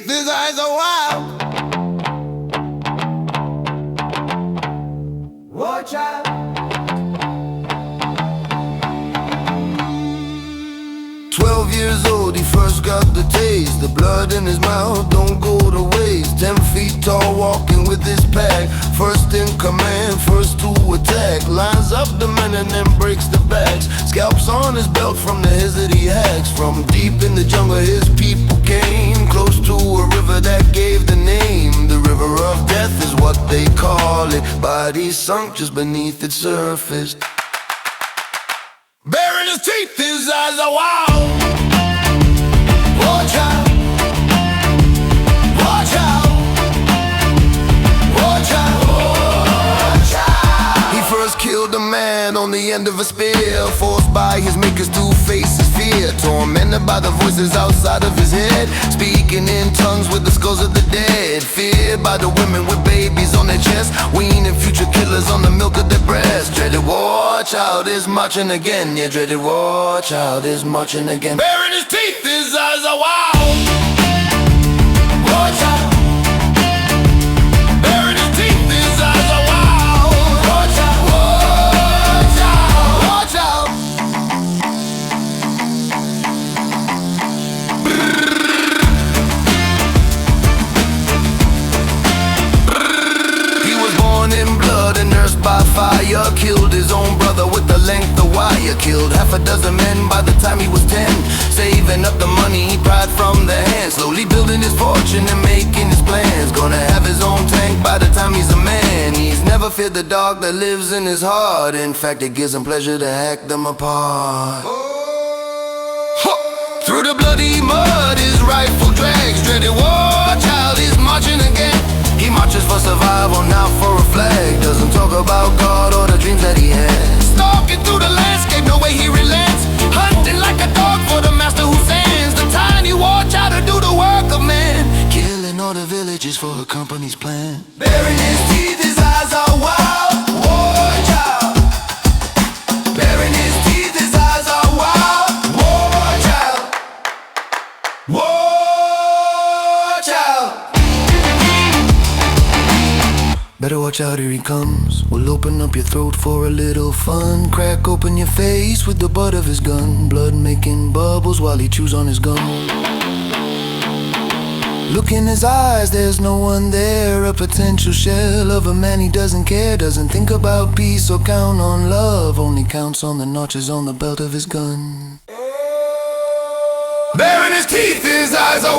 teeth, his eyes are wild. Watch out. 12 years old, he first got the taste. The blood in his mouth don't go to waste. 10 feet tall, walking with his pack. First in command, first to attack. Lines up the men and then breaks the backs. Scalps on his belt from the his that he hacks. From deep in the jungle his people came. Close to a river that gave the name. The river of death is what they call it. Bodies sunk just beneath its surface. Baring his teeth, his eyes are wild. Watch out. Watch out. Watch out. Watch out. He first killed a man on the end of a spear. Forced by his makers to face his fear. Tormented by the voices outside of his head. Speaking in tongues with the skulls of the dead. Feared by the women with babies on their chest. Weaning future killers on the milk of their breast. Dreaded watch out is marching again. Yeah, dreaded watch out is marching again. Baring his teeth, his eyes are wild. Watch out. Baring his teeth, his eyes are wild. Watch out. Watch out. Watch out. He was born in blood and nursed by fire. Killed his own brother with the length of wire. Killed half a dozen men by the time he was 10. Saving up the money he pried from their hands. Slowly building his fortune and making his plans. Gonna have his own tank by the time he's a man. He's never feared the dog that lives in his heart. In fact, it gives him pleasure to hack them apart. Through the bloody mud his rifle drags. Dreaded war child is marching again. He marches for survival, not for a flag. Doesn't talk about God or the dreams that he has. Stalking through the landscape, no way he relents. Hunting like a dog for the master who sends the tiny war child to do the work of man. Killing all the villages for a company's plan. Baring his teeth, his eyes are wild. War child. Baring his teeth, his eyes are wild. War child. War child. Better watch out, here he comes. We'll open up your throat for a little fun. Crack open your face with the butt of his gun. Blood making bubbles while he chews on his gum. Look in his eyes, there's no one there. A potential shell of a man he doesn't care. Doesn't think about peace or count on love. Only counts on the notches on the belt of his gun. Baring his teeth, his eyes are